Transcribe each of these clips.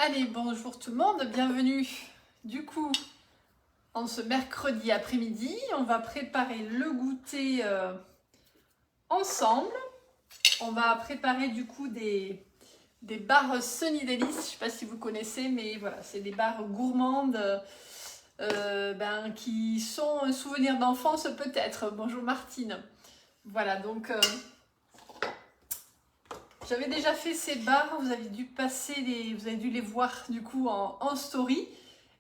Allez, bonjour tout le monde, bienvenue du coup en ce mercredi après-midi. On va préparer le goûter ensemble. On va préparer du coup des barres Sunny Delice. Je ne sais pas si vous connaissez, mais voilà, c'est des barres gourmandes qui sont un souvenir d'enfance peut-être. Bonjour Martine. Voilà, donc j'avais déjà fait ces barres, vous avez dû les voir du coup en story.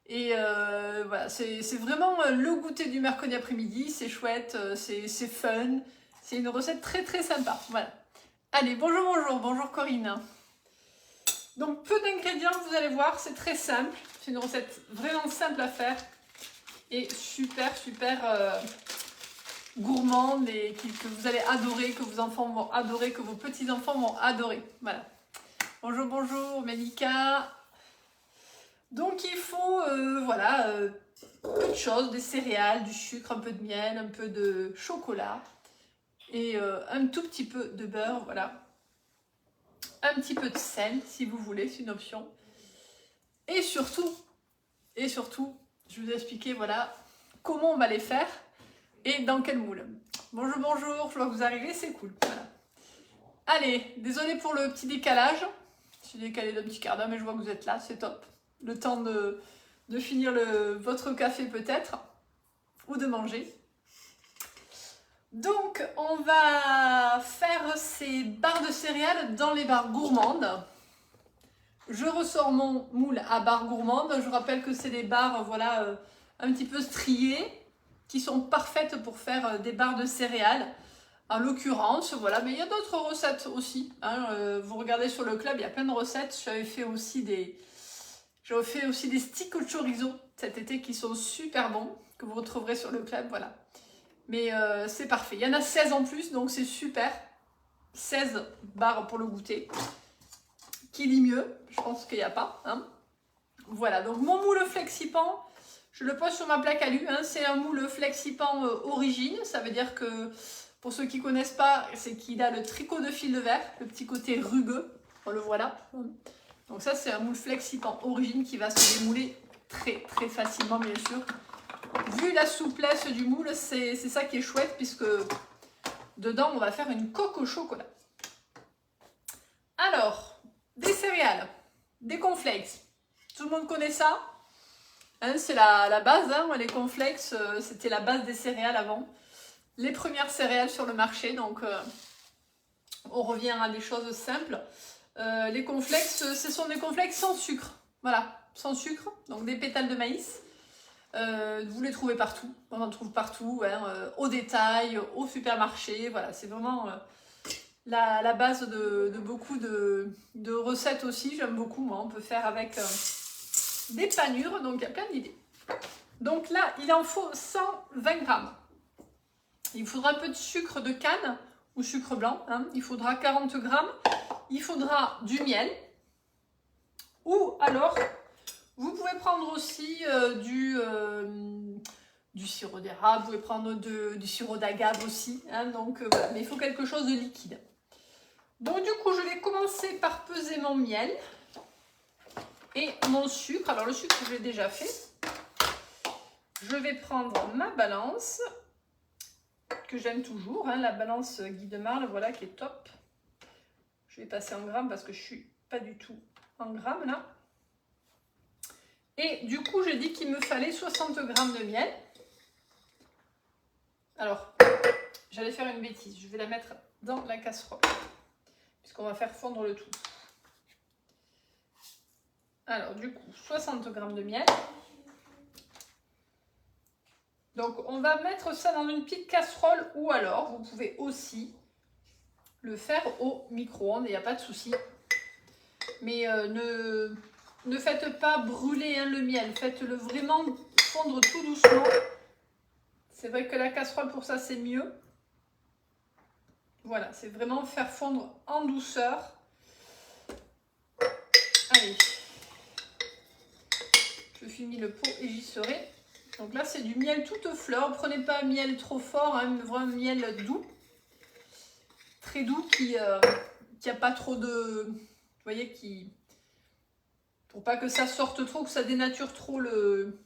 Et voilà, c'est vraiment le goûter du mercredi après-midi, c'est chouette, c'est fun, c'est une recette très très sympa. Voilà. Allez, bonjour Corinne. Donc peu d'ingrédients, vous allez voir, c'est très simple. C'est une recette vraiment simple à faire et super gourmande et que vous allez adorer, que vos enfants vont adorer, que vos petits-enfants vont adorer. Voilà. Bonjour Melika. Donc il faut peu de choses, des céréales, du sucre, un peu de miel, un peu de chocolat et un tout petit peu de beurre, voilà. Un petit peu de sel si vous voulez, c'est une option. Et surtout, je vous ai expliqué voilà comment on va les faire et dans quel moule. Bonjour, je vois que vous arrivez, c'est cool. Voilà. Allez, désolé pour le petit décalage. Je suis décalé d'un petit quart d'heure, mais je vois que vous êtes là, c'est top. Le temps de finir votre café peut-être, ou de manger. Donc, on va faire ces barres de céréales dans les barres gourmandes. Je ressors mon moule à barres gourmandes. Je rappelle que c'est des barres un petit peu striées, qui sont parfaites pour faire des barres de céréales. En l'occurrence, voilà, mais il y a d'autres recettes aussi. Vous regardez sur le club, il y a plein de recettes. J'avais fait aussi des sticks au chorizo cet été qui sont super bons, que vous retrouverez sur le club, voilà. Mais c'est parfait. Il y en a 16 en plus, donc c'est super. 16 barres pour le goûter. Qui dit mieux? Je pense qu'il n'y a pas. Voilà, donc mon moule FlexiPan, je le pose sur ma plaque alu. C'est un moule FlexiPan origine. Ça veut dire que, pour ceux qui ne connaissent pas, c'est qu'il a le tricot de fil de verre, le petit côté rugueux. On le voit là. Donc ça, c'est un moule FlexiPan origine qui va se démouler très très facilement, bien sûr. Vu la souplesse du moule, c'est ça qui est chouette, puisque dedans, on va faire une coque au chocolat. Alors, des céréales, des cornflakes. Tout le monde connaît ça, c'est la base, les cornflakes, c'était la base des céréales avant. Les premières céréales sur le marché, donc on revient à des choses simples. Les cornflakes, ce sont des cornflakes sans sucre. Voilà, sans sucre, donc des pétales de maïs. Vous les trouvez partout, on en trouve partout, au détail, au supermarché. Voilà, c'est vraiment la base de beaucoup de recettes aussi. J'aime beaucoup, moi. On peut faire avec des panures, donc il y a plein d'idées. Donc là, il en faut 120 grammes. Il faudra un peu de sucre de canne ou sucre blanc. Il faudra 40 grammes. Il faudra du miel. Ou alors, vous pouvez prendre aussi du sirop d'érable. Vous pouvez prendre du sirop d'agave aussi. Donc voilà, mais il faut quelque chose de liquide. Donc du coup, je vais commencer par peser mon miel et mon sucre. Alors le sucre, je l'ai déjà fait. Je vais prendre ma balance, que j'aime toujours, la balance Guy de Marle, voilà, qui est top. Je vais passer en grammes parce que je ne suis pas du tout en grammes là. Et du coup, j'ai dit qu'il me fallait 60 grammes de miel. Alors, j'allais faire une bêtise, je vais la mettre dans la casserole, puisqu'on va faire fondre le tout. Alors, du coup, 60 grammes de miel. Donc, on va mettre ça dans une petite casserole, ou alors, vous pouvez aussi le faire au micro-ondes, il n'y a pas de souci. Mais ne faites pas brûler le miel, faites-le vraiment fondre tout doucement. C'est vrai que la casserole, pour ça, c'est mieux. Voilà, c'est vraiment faire fondre en douceur. Allez. Je finis le pot et j'y serai. Donc là, c'est du miel toute fleur. Prenez pas un miel trop fort, vraiment un miel doux. Très doux, qui a pas trop de... Vous voyez, qui Pour pas que ça sorte trop, que ça dénature trop le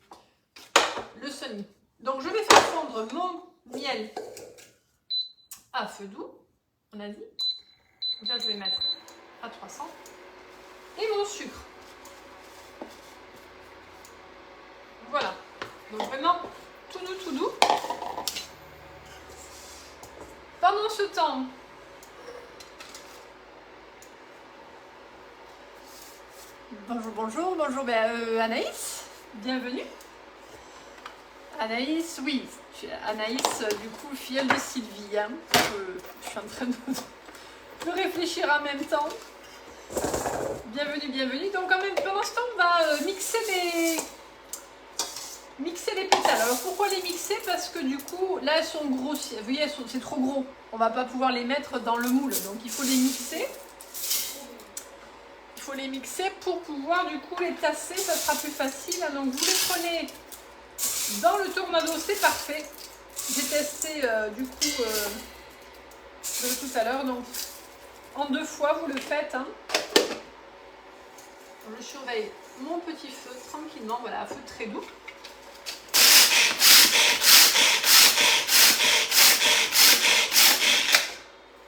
semis. Donc je vais faire fondre mon miel à feu doux, on a dit. Donc là je vais mettre à 300. Et mon sucre. Voilà. Donc vraiment tout doux, tout doux. Pendant ce temps, bonjour, Anaïs, bienvenue. Anaïs, oui, Anaïs, du coup, filleule de Sylvie. Hein. Je suis en train de réfléchir en même temps. Bienvenue. Donc, pendant ce temps, on va mixer les pétales. Alors, pourquoi les mixer? Parce que du coup, là, elles sont grossières. Vous voyez, c'est trop gros. On va pas pouvoir les mettre dans le moule. Donc, il faut les mixer. Il faut les mixer pour pouvoir, du coup, les tasser. Ça sera plus facile. Donc, vous les prenez dans le tornado, c'est parfait. J'ai testé, du coup, tout à l'heure. Donc, en 2 fois, vous le faites. Hein. Je surveille mon petit feu tranquillement. Voilà, un feu très doux.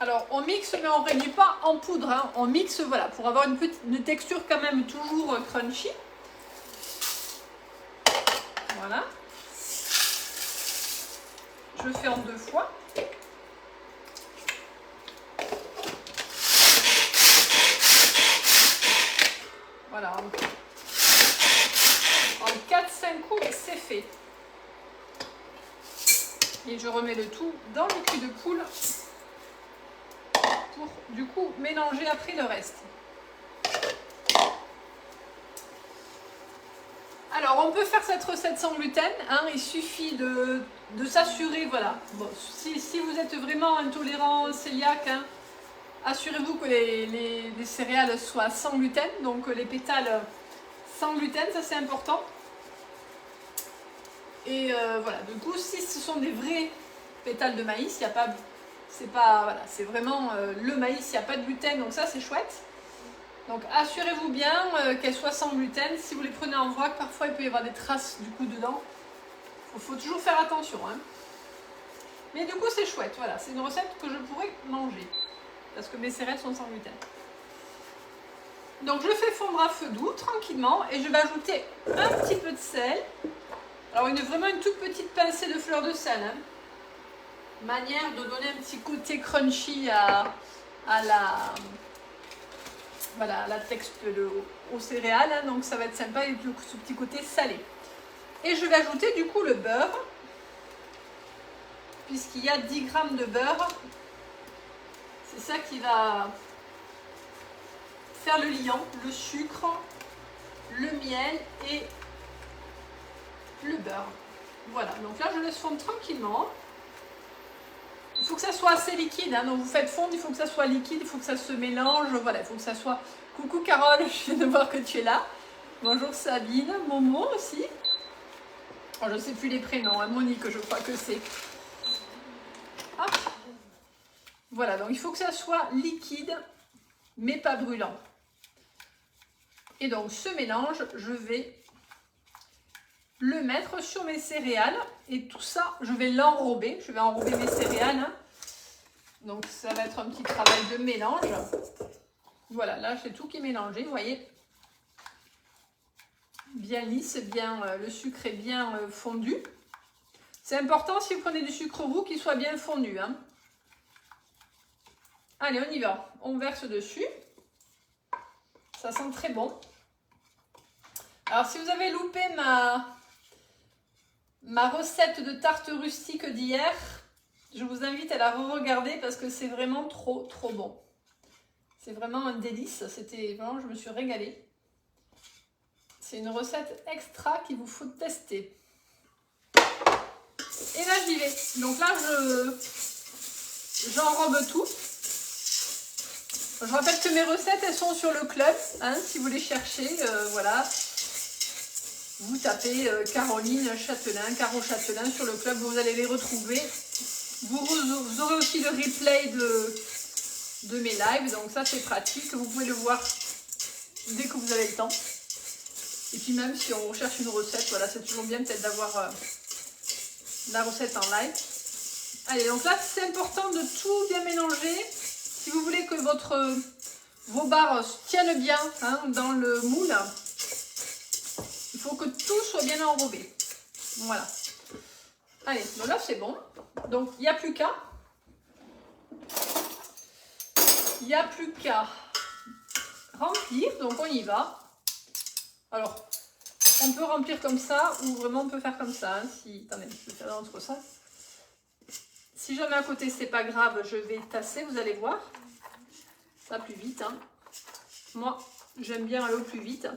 Alors, on mixe, mais on ne réduit pas en poudre. Hein. On mixe, voilà, pour avoir une texture quand même toujours crunchy. Voilà. Je le fais en 2 fois. Voilà. En 4-5 coups, c'est fait. Et je remets le tout dans le cul de poule pour, du coup, mélanger après le reste. Alors, on peut faire cette recette sans gluten. Hein, il suffit de s'assurer, voilà. Bon, si vous êtes vraiment intolérant, cœliaque, hein, assurez-vous que les céréales soient sans gluten. Donc, les pétales sans gluten, ça c'est important. Et voilà, du coup, si ce sont des vrais pétales de maïs, il n'y a pas... Voilà, c'est vraiment le maïs, il n'y a pas de gluten, donc ça c'est chouette. Donc assurez-vous bien qu'elles soient sans gluten. Si vous les prenez en vrac, parfois il peut y avoir des traces du coup dedans. Il faut toujours faire attention. Hein. Mais du coup c'est chouette, voilà, c'est une recette que je pourrais manger. Parce que mes céréales sont sans gluten. Donc je fais fondre à feu doux, tranquillement, et je vais ajouter un petit peu de sel. Alors vraiment une toute petite pincée de fleur de sel. Hein. Manière de donner un petit côté crunchy à la texture aux céréales, hein, donc ça va être sympa avec ce petit côté salé. Et je vais ajouter du coup le beurre, puisqu'il y a 10 g de beurre. C'est ça qui va faire le liant, le sucre, le miel et le beurre. Voilà, donc là je laisse fondre tranquillement. Il faut que ça soit assez liquide, hein, donc vous faites fondre, il faut que ça soit liquide, il faut que ça se mélange, voilà, il faut que ça soit... Coucou Carole, je viens de voir que tu es là. Bonjour Sabine, Momo aussi. Oh, je ne sais plus les prénoms, hein, Monique je crois que c'est. Hop. Voilà, donc il faut que ça soit liquide, mais pas brûlant. Et donc ce mélange, je vais le mettre sur mes céréales et tout ça, je vais l'enrober. Je vais enrober mes céréales. Hein. Donc ça va être un petit travail de mélange. Voilà, là c'est tout qui est mélangé, vous voyez. Bien lisse, bien, le sucre est bien fondu. C'est important si vous prenez du sucre roux qu'il soit bien fondu. Hein. Allez, on y va. On verse dessus. Ça sent très bon. Alors si vous avez loupé ma recette de tarte rustique d'hier, je vous invite à la re-regarder parce que c'est vraiment trop bon. C'est vraiment un délice. C'était vraiment, je me suis régalée. C'est une recette extra qu'il vous faut tester. Et là, j'y vais. Donc là, j'enrobe tout. Je rappelle que mes recettes, elles sont sur le club. Hein, si vous les cherchez, voilà. Vous tapez Caroline Châtelain, Caro Châtelain sur le club, vous allez les retrouver. Vous aurez aussi le replay de mes lives, donc ça c'est pratique. Vous pouvez le voir dès que vous avez le temps. Et puis même si on recherche une recette, voilà, c'est toujours bien peut-être d'avoir la recette en live. Allez, donc là, c'est important de tout bien mélanger. Si vous voulez que vos barres tiennent bien hein, dans le moule, il faut que tout soit bien enrobé. Voilà. Allez, donc là, c'est bon. Donc, il n'y a plus qu'à. Il n'y a plus qu'à remplir. Donc, on y va. Alors, on peut remplir comme ça ou vraiment on peut faire comme ça. Hein, si... Attendez, je vais faire l'autre ça. Si j'en mets à côté, c'est pas grave, je vais tasser, vous allez voir. Ça plus vite. Hein. Moi, j'aime bien aller au plus vite.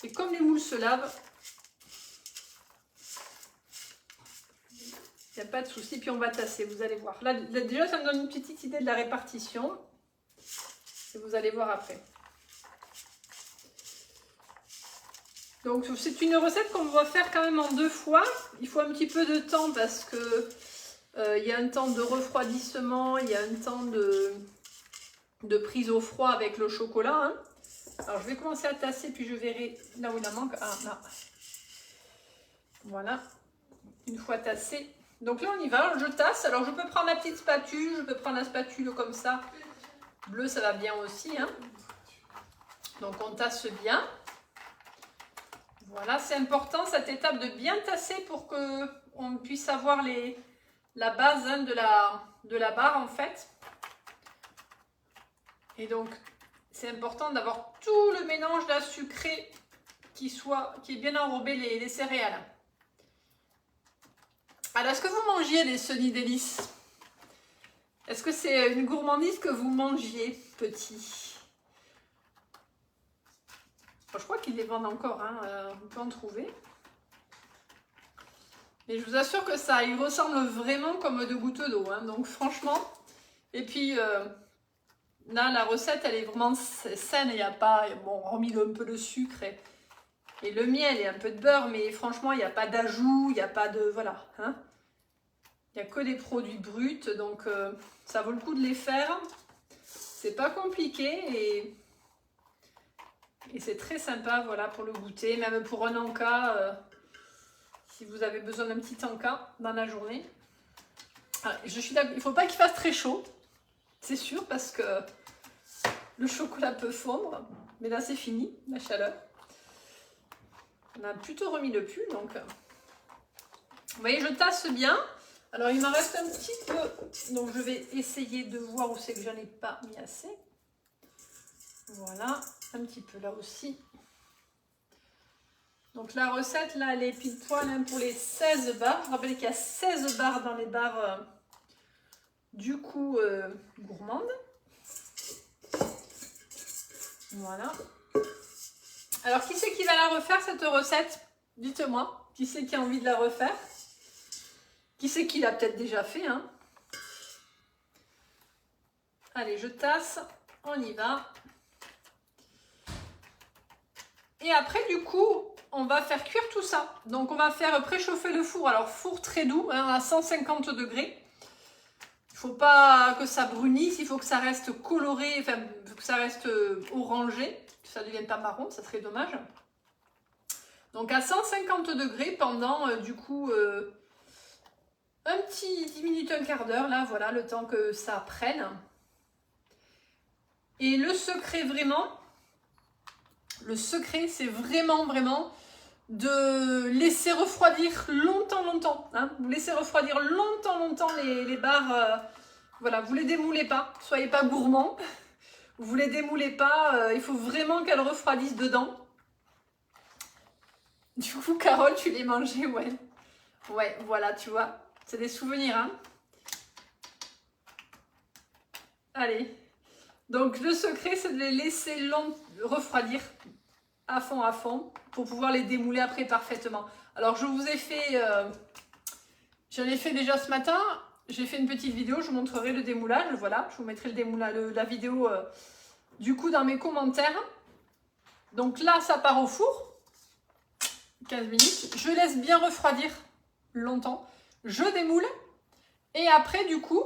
Et comme les moules se lavent, il n'y a pas de souci. Puis on va tasser, vous allez voir. Là, déjà, ça me donne une petite idée de la répartition. Et vous allez voir après. Donc, c'est une recette qu'on va faire quand même en 2 fois. Il faut un petit peu de temps parce que il y a un temps de refroidissement, il y a un temps de prise au froid avec le chocolat. Hein. Alors, je vais commencer à tasser, puis je verrai là où il en manque. Ah, là. Voilà. Une fois tassé. Donc là, on y va. Je tasse. Alors, je peux prendre la petite spatule. Je peux prendre la spatule comme ça. Bleu, ça va bien aussi. Hein. Donc, on tasse bien. Voilà, c'est important cette étape de bien tasser pour qu'on puisse avoir la base hein, de la barre en fait. Et donc, c'est important d'avoir tout le mélange là sucré qui est bien enrobé les céréales. Alors, est-ce que vous mangiez des Sunny Délices? Est-ce que c'est une gourmandise que vous mangiez petit? Je crois qu'ils les vendent encore, hein, on peut en trouver. Mais je vous assure que ça, il ressemble vraiment comme de gouttes d'eau. Hein, donc franchement, et puis là la recette elle est vraiment saine, il n'y a pas, bon, remis un peu de sucre et le miel et un peu de beurre, mais franchement il n'y a pas d'ajout, il n'y a pas de, voilà. Hein, il n'y a que des produits bruts, donc ça vaut le coup de les faire. C'est pas compliqué et c'est très sympa, voilà, pour le goûter, même pour un encas, si vous avez besoin d'un petit encas dans la journée. Alors, je suis d'accord, il ne faut pas qu'il fasse très chaud, c'est sûr, parce que le chocolat peut fondre, mais là c'est fini, la chaleur. On a plutôt remis le pull, donc vous voyez, je tasse bien. Alors il m'en reste un petit peu, donc je vais essayer de voir où c'est que j'en ai pas mis assez. Voilà, un petit peu là aussi. Donc la recette là, elle est pile poil hein, pour les 16 barres. Je rappelle qu'il y a 16 barres dans les barres du coup gourmandes. Voilà. Alors qui c'est qui va la refaire cette recette? Dites-moi. Qui c'est qui a envie de la refaire? Qui c'est qui l'a peut-être déjà fait hein? Allez, je tasse. On y va. Et après, du coup, on va faire cuire tout ça. Donc, on va faire préchauffer le four. Alors, four très doux, hein, à 150 degrés. Il ne faut pas que ça brunisse, il faut que ça reste coloré, enfin, que ça reste orangé, que ça ne devienne pas marron, ça serait dommage. Donc, à 150 degrés pendant, du coup, un petit 10 minutes, un quart d'heure, là, voilà, le temps que ça prenne. Et le secret, vraiment... Le secret, c'est vraiment de laisser refroidir longtemps. Hein. Vous laissez refroidir longtemps les barres. Voilà, vous les démoulez pas. Soyez pas gourmand. Vous les démoulez pas. Il faut vraiment qu'elles refroidissent dedans. Du coup, Carole, tu les mangeais, ouais. Ouais, voilà, tu vois. C'est des souvenirs, hein. Allez. Donc, le secret, c'est de les laisser refroidir à fond pour pouvoir les démouler après parfaitement. Alors, je vous ai fait... j'en ai fait déjà ce matin. J'ai fait une petite vidéo. Je vous montrerai le démoulage. Voilà, je vous mettrai le démoulage, la vidéo du coup dans mes commentaires. Donc là, ça part au four. 15 minutes. Je laisse bien refroidir longtemps. Je démoule. Et après, du coup...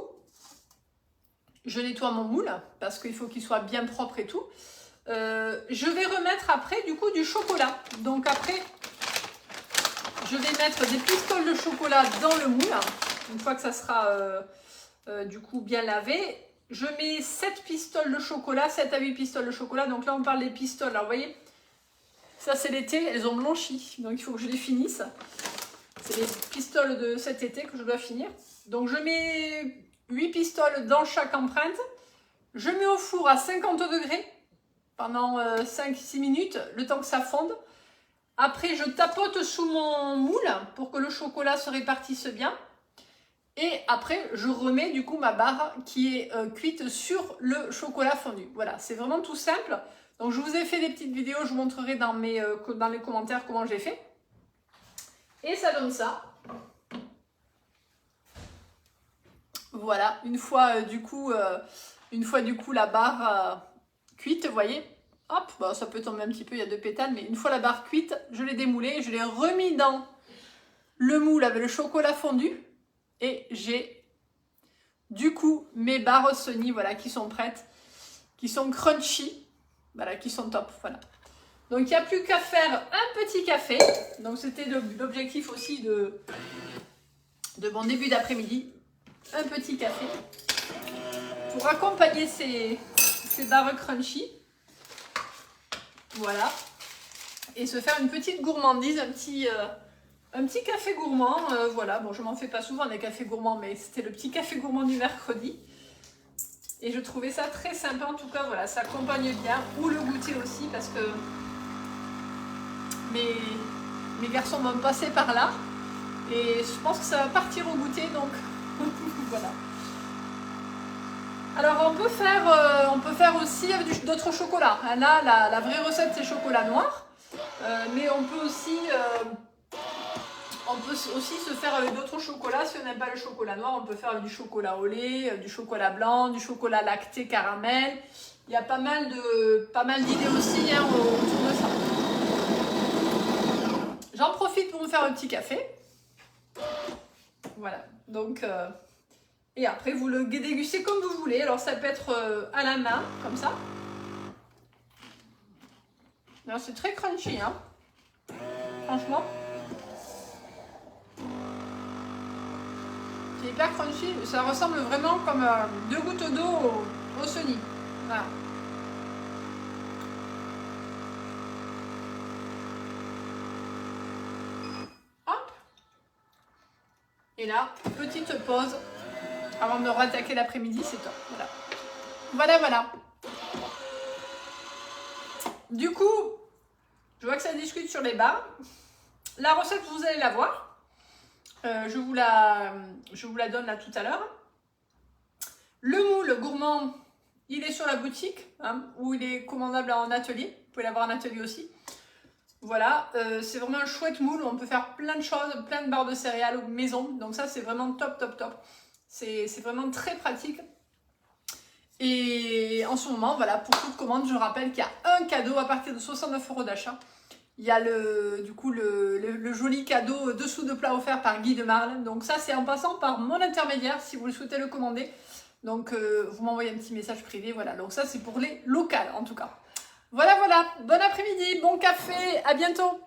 Je nettoie mon moule parce qu'il faut qu'il soit bien propre et tout. Je vais remettre après du coup du chocolat. Donc après, je vais mettre des pistoles de chocolat dans le moule. Une fois que ça sera du coup bien lavé. Je mets 7 pistoles de chocolat, 7 à 8 pistoles de chocolat. Donc là, on parle des pistoles. Alors, vous voyez, ça, c'est l'été. Elles ont blanchi. Donc, il faut que je les finisse. C'est les pistoles de cet été que je dois finir. Donc, je mets 8 pistoles dans chaque empreinte. Je mets au four à 50 degrés pendant 5-6 minutes, le temps que ça fonde. Après, je tapote sous mon moule pour que le chocolat se répartisse bien. Et après, je remets du coup ma barre qui est cuite sur le chocolat fondu. Voilà, c'est vraiment tout simple. Donc, je vous ai fait des petites vidéos, je vous montrerai dans les commentaires comment j'ai fait. Et ça donne ça. Voilà, une fois du coup la barre cuite, vous voyez. Hop, bon, ça peut tomber un petit peu, il y a 2 pétales, mais une fois la barre cuite, je l'ai démoulée, je l'ai remis dans le moule avec le chocolat fondu. Et j'ai du coup mes barres Sunny, voilà, qui sont prêtes, qui sont crunchy, voilà, qui sont top, voilà. Donc il n'y a plus qu'à faire un petit café. Donc c'était l'objectif aussi de mon début d'après-midi. Un petit café pour accompagner ces barres crunchy. Voilà. Et se faire une petite gourmandise, un petit café gourmand, voilà, bon je m'en fais pas souvent des cafés gourmands, mais c'était le petit café gourmand du mercredi. Et je trouvais ça très sympa, en tout cas, voilà, ça accompagne bien, ou le goûter aussi, parce que mes garçons vont passer par là, et je pense que ça va partir au goûter, donc voilà. Alors on peut faire aussi avec d'autres chocolats. Là, la vraie recette c'est chocolat noir, mais on peut aussi se faire avec d'autres chocolats. Si on n'aime pas le chocolat noir, on peut faire avec du chocolat au lait, du chocolat blanc, du chocolat lacté caramel. Il y a pas mal d'idées aussi hein, autour de ça. J'en profite pour me faire un petit café. Voilà, donc... et après, vous le dégustez comme vous voulez. Alors, ça peut être à la main, comme ça. C'est très crunchy, hein. Franchement. C'est hyper crunchy. Ça ressemble vraiment comme 2 gouttes d'eau au Sunny. Voilà. Hop. Et là, petite pause. Avant de rattaquer l'après-midi, c'est top. Voilà. Du coup, je vois que ça discute sur les barres. La recette, vous allez la voir. Je vous la donne là tout à l'heure. Le moule gourmand, il est sur la boutique, hein, ou il est commandable en atelier. Vous pouvez l'avoir en atelier aussi. Voilà, c'est vraiment un chouette moule. On peut faire plein de choses, plein de barres de céréales maison. Donc ça, c'est vraiment top. C'est vraiment très pratique. Et en ce moment, voilà, pour toute commande, je rappelle qu'il y a un cadeau à partir de 69 € d'achat. Il y a le joli cadeau dessous de plat offert par Guy de Marle. Donc ça, c'est en passant par mon intermédiaire si vous le souhaitez le commander. Donc vous m'envoyez un petit message privé. Voilà, donc ça, c'est pour les locales en tout cas. Voilà. Bon après-midi, bon café, à bientôt.